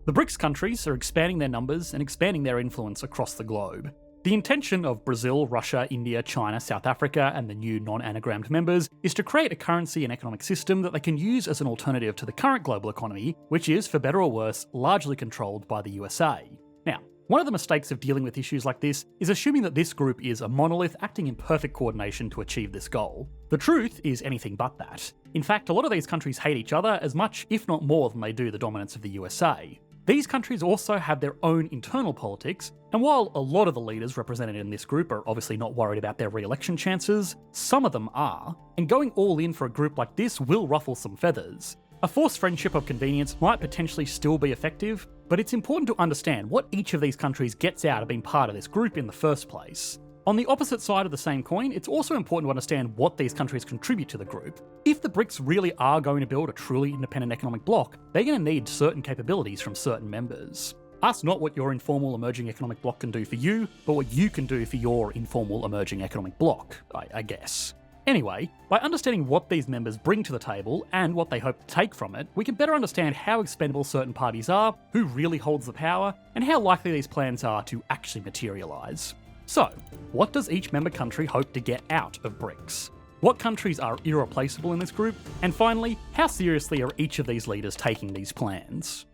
The BRICS countries are expanding their numbers and expanding their influence across the globe. The intention of Brazil, Russia, India, China, South Africa, and the new non-anagrammed members is to create a currency and economic system that they can use as an alternative to the current global economy, which is, for better or worse, largely controlled by the USA. Now, one of the mistakes of dealing with issues like this is assuming that this group is a monolith acting in perfect coordination to achieve this goal. The truth is anything but that. In fact, a lot of these countries hate each other as much, if not more, than they do the dominance of the USA. These countries also have their own internal politics, and while a lot of the leaders represented in this group are obviously not worried about their re-election chances, some of them are, and going all in for a group like this will ruffle some feathers. A forced friendship of convenience might potentially still be effective, but it's important to understand what each of these countries gets out of being part of this group in the first place. On the opposite side of the same coin, it's also important to understand what these countries contribute to the group. If the BRICS really are going to build a truly independent economic bloc, they're going to need certain capabilities from certain members. Ask not what your informal emerging economic bloc can do for you, but what you can do for your informal emerging economic bloc, I guess. Anyway, by understanding what these members bring to the table and what they hope to take from it, we can better understand how expendable certain parties are, who really holds the power, and how likely these plans are to actually materialise. So, what does each member country hope to get out of BRICS? What countries are irreplaceable in this group? And finally, how seriously are each of these leaders taking these plans?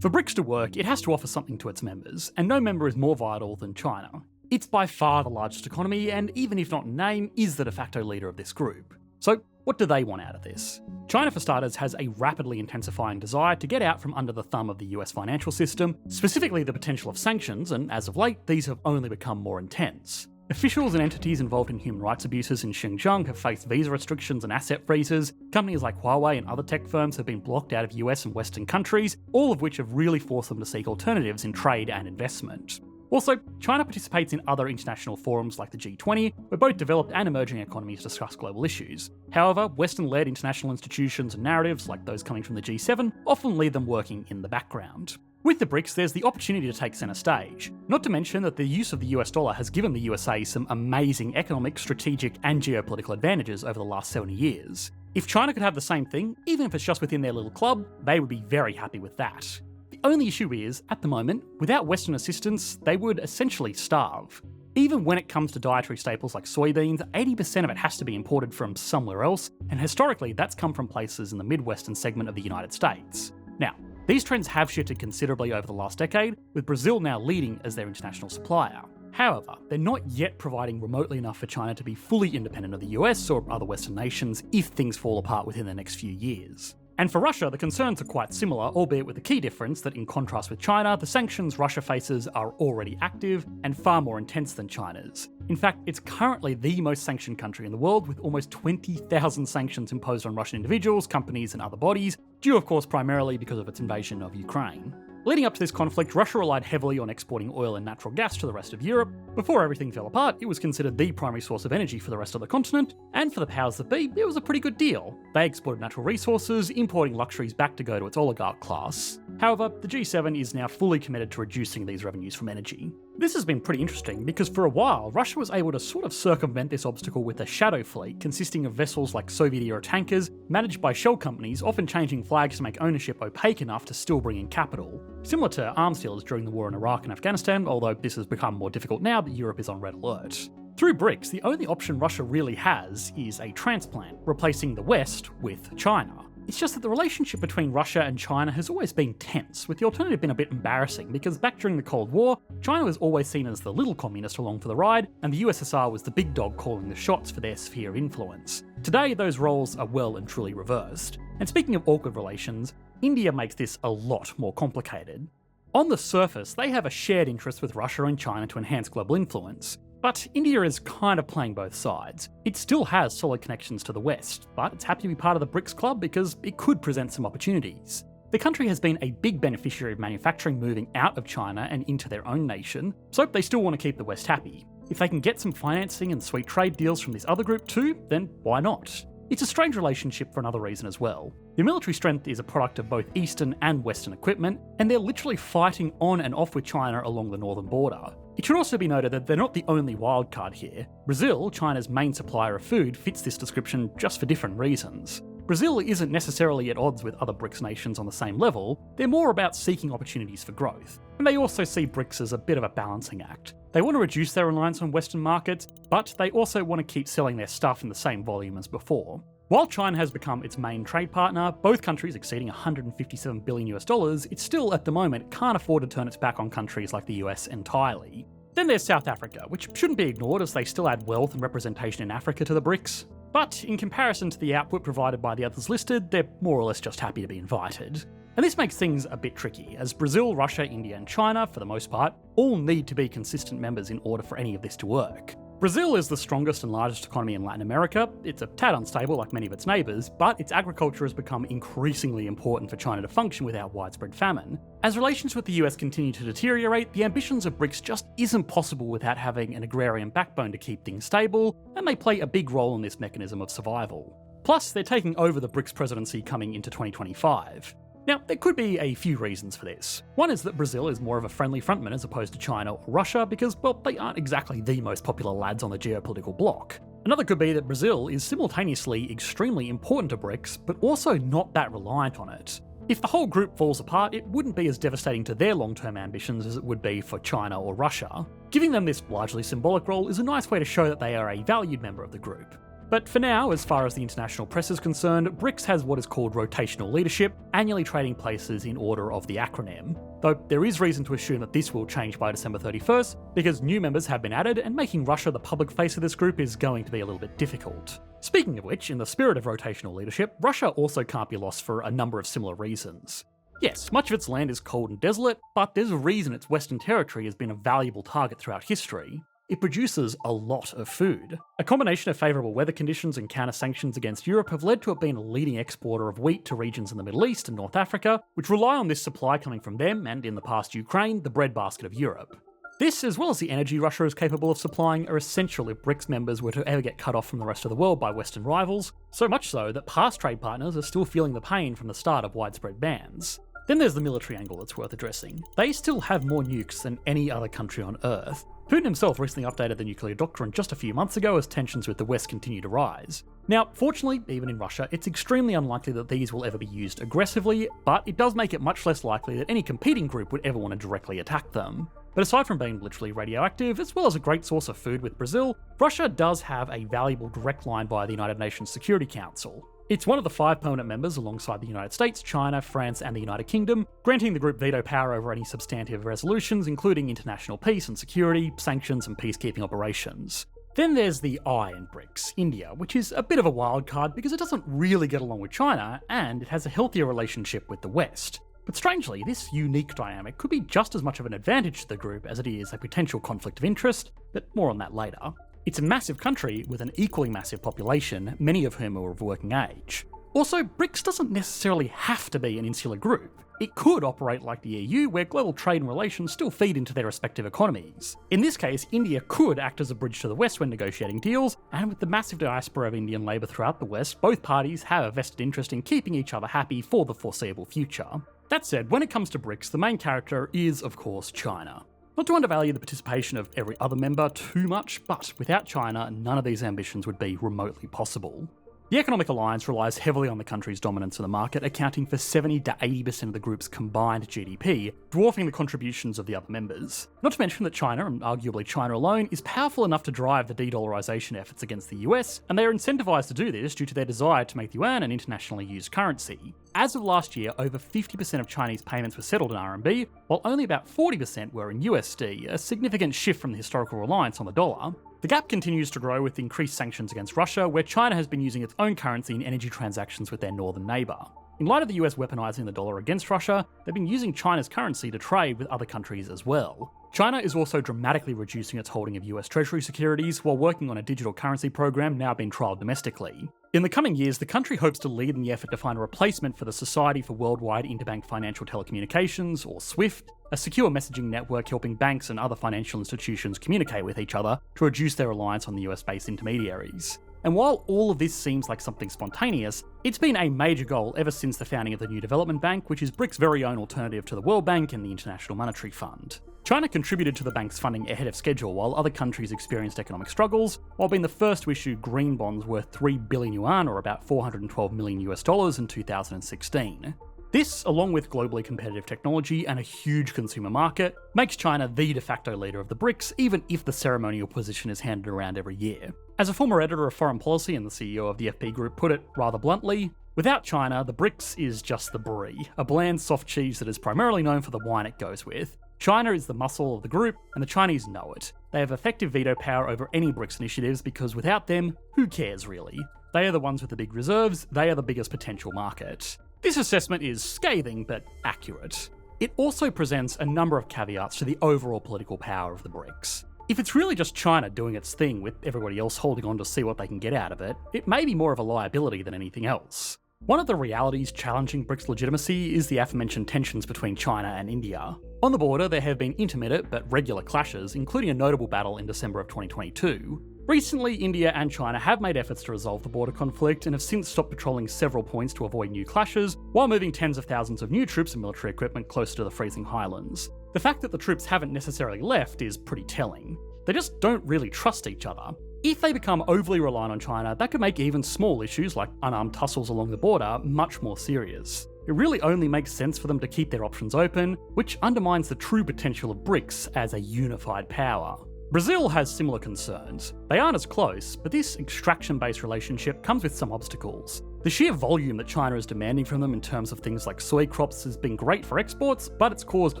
For BRICS to work, it has to offer something to its members, and no member is more vital than China. It's by far the largest economy, and even if not in name, is the de facto leader of this group. So, what do they want out of this? China, for starters, has a rapidly intensifying desire to get out from under the thumb of the US financial system, specifically the potential of sanctions, and as of late, these have only become more intense. Officials and entities involved in human rights abuses in Xinjiang have faced visa restrictions and asset freezes, companies like Huawei and other tech firms have been blocked out of US and Western countries, all of which have really forced them to seek alternatives in trade and investment. Also, China participates in other international forums like the G20, where both developed and emerging economies discuss global issues. However, Western-led international institutions and narratives, like those coming from the G7, often leave them working in the background. With the BRICS, there's the opportunity to take centre stage. Not to mention that the use of the US dollar has given the USA some amazing economic, strategic, and geopolitical advantages over the last 70 years. If China could have the same thing, even if it's just within their little club, they would be very happy with that. The only issue is, at the moment, without Western assistance, they would essentially starve. Even when it comes to dietary staples like soybeans, 80% of it has to be imported from somewhere else, and historically that's come from places in the Midwestern segment of the United States. Now, these trends have shifted considerably over the last decade, with Brazil now leading as their international supplier. However, they're not yet providing remotely enough for China to be fully independent of the US or other Western nations if things fall apart within the next few years. And for Russia, the concerns are quite similar, albeit with the key difference that in contrast with China, the sanctions Russia faces are already active and far more intense than China's. In fact, it's currently the most sanctioned country in the world, with almost 20,000 sanctions imposed on Russian individuals, companies, and other bodies, due of course primarily because of its invasion of Ukraine. Leading up to this conflict, Russia relied heavily on exporting oil and natural gas to the rest of Europe. Before everything fell apart, it was considered the primary source of energy for the rest of the continent, and for the powers that be, it was a pretty good deal. They exported natural resources, importing luxuries back to go to its oligarch class. However, the G7 is now fully committed to reducing these revenues from energy. This has been pretty interesting because for a while, Russia was able to sort of circumvent this obstacle with a shadow fleet consisting of vessels like Soviet-era tankers managed by shell companies, often changing flags to make ownership opaque enough to still bring in capital. Similar to arms dealers during the war in Iraq and Afghanistan, although this has become more difficult now that Europe is on red alert. Through BRICS, the only option Russia really has is a transplant, replacing the West with China. It's just that the relationship between Russia and China has always been tense, with the alternative being a bit embarrassing because back during the Cold War, China was always seen as the little communist along for the ride, and the USSR was the big dog calling the shots for their sphere of influence. Today, those roles are well and truly reversed. And speaking of awkward relations, India makes this a lot more complicated. On the surface, they have a shared interest with Russia and China to enhance global influence. But India is kind of playing both sides. It still has solid connections to the West, but it's happy to be part of the BRICS club because it could present some opportunities. The country has been a big beneficiary of manufacturing moving out of China and into their own nation, so they still want to keep the West happy. If they can get some financing and sweet trade deals from this other group too, then why not? It's a strange relationship for another reason as well. The military strength is a product of both Eastern and Western equipment, and they're literally fighting on and off with China along the northern border. It should also be noted that they're not the only wildcard here. Brazil, China's main supplier of food, fits this description just for different reasons. Brazil isn't necessarily at odds with other BRICS nations on the same level, they're more about seeking opportunities for growth. And they also see BRICS as a bit of a balancing act. They want to reduce their reliance on Western markets, but they also want to keep selling their stuff in the same volume as before. While China has become its main trade partner, both countries exceeding $157 billion, it still at the moment can't afford to turn its back on countries like the US entirely. Then there's South Africa, which shouldn't be ignored as they still add wealth and representation in Africa to the BRICS. But in comparison to the output provided by the others listed, they're more or less just happy to be invited. And this makes things a bit tricky, as Brazil, Russia, India and China, for the most part, all need to be consistent members in order for any of this to work. Brazil is the strongest and largest economy in Latin America. It's a tad unstable like many of its neighbours, but its agriculture has become increasingly important for China to function without widespread famine. As relations with the US continue to deteriorate, the ambitions of BRICS just isn't possible without having an agrarian backbone to keep things stable, and they play a big role in this mechanism of survival. Plus, they're taking over the BRICS presidency coming into 2025. Now, there could be a few reasons for this. One is that Brazil is more of a friendly frontman as opposed to China or Russia because, well, they aren't exactly the most popular lads on the geopolitical block. Another could be that Brazil is simultaneously extremely important to BRICS, but also not that reliant on it. If the whole group falls apart, it wouldn't be as devastating to their long-term ambitions as it would be for China or Russia. Giving them this largely symbolic role is a nice way to show that they are a valued member of the group. But for now, as far as the international press is concerned, BRICS has what is called rotational leadership, annually trading places in order of the acronym. Though there is reason to assume that this will change by December 31st, because new members have been added and making Russia the public face of this group is going to be a little bit difficult. Speaking of which, in the spirit of rotational leadership, Russia also can't be lost for a number of similar reasons. Yes, much of its land is cold and desolate, but there's a reason its western territory has been a valuable target throughout history. It produces a lot of food. A combination of favourable weather conditions and counter-sanctions against Europe have led to it being a leading exporter of wheat to regions in the Middle East and North Africa, which rely on this supply coming from them, and in the past Ukraine, the breadbasket of Europe. This, as well as the energy Russia is capable of supplying, are essential if BRICS members were to ever get cut off from the rest of the world by Western rivals, so much so that past trade partners are still feeling the pain from the start of widespread bans. Then there's the military angle that's worth addressing. They still have more nukes than any other country on Earth. Putin himself recently updated the nuclear doctrine just a few months ago as tensions with the West continue to rise. Now, fortunately, even in Russia, it's extremely unlikely that these will ever be used aggressively, but it does make it much less likely that any competing group would ever want to directly attack them. But aside from being literally radioactive, as well as a great source of food with Brazil, Russia does have a valuable direct line via the United Nations Security Council. It's one of the 5 permanent members alongside the United States, China, France and the United Kingdom, granting the group veto power over any substantive resolutions, including international peace and security, sanctions and peacekeeping operations. Then there's the I in BRICS, India, which is a bit of a wild card because it doesn't really get along with China, and it has a healthier relationship with the West. But strangely, this unique dynamic could be just as much of an advantage to the group as it is a potential conflict of interest, but more on that later. It's a massive country with an equally massive population, many of whom are of working age. Also, BRICS doesn't necessarily have to be an insular group. It could operate like the EU, where global trade and relations still feed into their respective economies. In this case, India could act as a bridge to the West when negotiating deals, and with the massive diaspora of Indian labour throughout the West, both parties have a vested interest in keeping each other happy for the foreseeable future. That said, when it comes to BRICS, the main character is, of course, China. Not to undervalue the participation of every other member too much, but without China, none of these ambitions would be remotely possible. The economic alliance relies heavily on the country's dominance in the market, accounting for 70 to 80% of the group's combined GDP, dwarfing the contributions of the other members. Not to mention that China, and arguably China alone, is powerful enough to drive the de-dollarization efforts against the US, and they are incentivized to do this due to their desire to make the yuan an internationally used currency. As of last year, over 50% of Chinese payments were settled in RMB, while only about 40% were in USD, a significant shift from the historical reliance on the dollar. The gap continues to grow with increased sanctions against Russia, where China has been using its own currency in energy transactions with their northern neighbour. In light of the US weaponising the dollar against Russia, they've been using China's currency to trade with other countries as well. China is also dramatically reducing its holding of US Treasury securities while working on a digital currency program now being trialled domestically. In the coming years, the country hopes to lead in the effort to find a replacement for the Society for Worldwide Interbank Financial Telecommunications, or SWIFT, a secure messaging network helping banks and other financial institutions communicate with each other to reduce their reliance on the US-based intermediaries. And while all of this seems like something spontaneous, it's been a major goal ever since the founding of the New Development Bank, which is BRICS' very own alternative to the World Bank and the International Monetary Fund. China contributed to the bank's funding ahead of schedule while other countries experienced economic struggles, while being the first to issue green bonds worth 3 billion yuan, or about $412 million in 2016. This, along with globally competitive technology and a huge consumer market, makes China the de facto leader of the BRICS, even if the ceremonial position is handed around every year. As a former editor of foreign policy and the CEO of the FP Group put it rather bluntly, without China, the BRICS is just the brie, a bland soft cheese that is primarily known for the wine it goes with. China is the muscle of the group, and the Chinese know it. They have effective veto power over any BRICS initiatives because without them, who cares really? They are the ones with the big reserves, they are the biggest potential market. This assessment is scathing, but accurate. It also presents a number of caveats to the overall political power of the BRICS. If it's really just China doing its thing with everybody else holding on to see what they can get out of it, it may be more of a liability than anything else. One of the realities challenging BRICS legitimacy is the aforementioned tensions between China and India. On the border, there have been intermittent but regular clashes, including a notable battle in December of 2022. Recently, India and China have made efforts to resolve the border conflict and have since stopped patrolling several points to avoid new clashes, while moving tens of thousands of new troops and military equipment closer to the freezing highlands. The fact that the troops haven't necessarily left is pretty telling. They just don't really trust each other. If they become overly reliant on China, that could make even small issues like unarmed tussles along the border much more serious. It really only makes sense for them to keep their options open, which undermines the true potential of BRICS as a unified power. Brazil has similar concerns. They aren't as close, but this extraction-based relationship comes with some obstacles. The sheer volume that China is demanding from them in terms of things like soy crops has been great for exports, but it's caused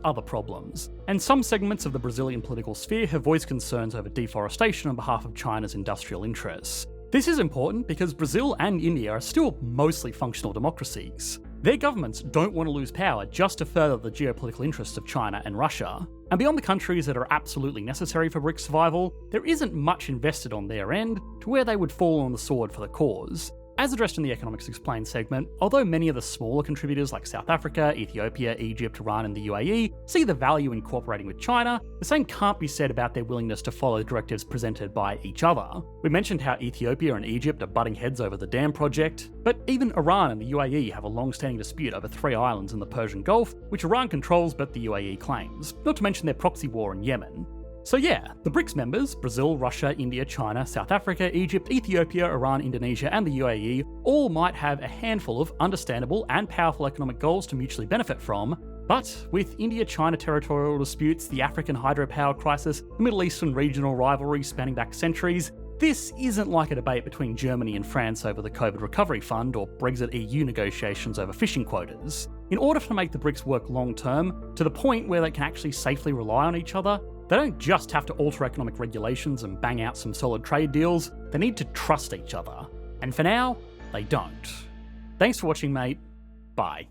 other problems. And some segments of the Brazilian political sphere have voiced concerns over deforestation on behalf of China's industrial interests. This is important because Brazil and India are still mostly functional democracies. Their governments don't want to lose power just to further the geopolitical interests of China and Russia. And beyond the countries that are absolutely necessary for BRICS survival, there isn't much invested on their end to where they would fall on the sword for the cause. As addressed in the Economics Explained segment, although many of the smaller contributors like South Africa, Ethiopia, Egypt, Iran and the UAE see the value in cooperating with China, the same can't be said about their willingness to follow directives presented by each other. We mentioned how Ethiopia and Egypt are butting heads over the dam project, but even Iran and the UAE have a long-standing dispute over 3 islands in the Persian Gulf, which Iran controls but the UAE claims, not to mention their proxy war in Yemen. So yeah, the BRICS members, Brazil, Russia, India, China, South Africa, Egypt, Ethiopia, Iran, Indonesia and the UAE, all might have a handful of understandable and powerful economic goals to mutually benefit from, but with India-China territorial disputes, the African hydropower crisis, the Middle Eastern regional rivalries spanning back centuries, this isn't like a debate between Germany and France over the COVID recovery fund or Brexit EU negotiations over fishing quotas. In order to make the BRICS work long term, to the point where they can actually safely rely on each other, they don't just have to alter economic regulations and bang out some solid trade deals, they need to trust each other. And for now, they don't. Thanks for watching, mate. Bye.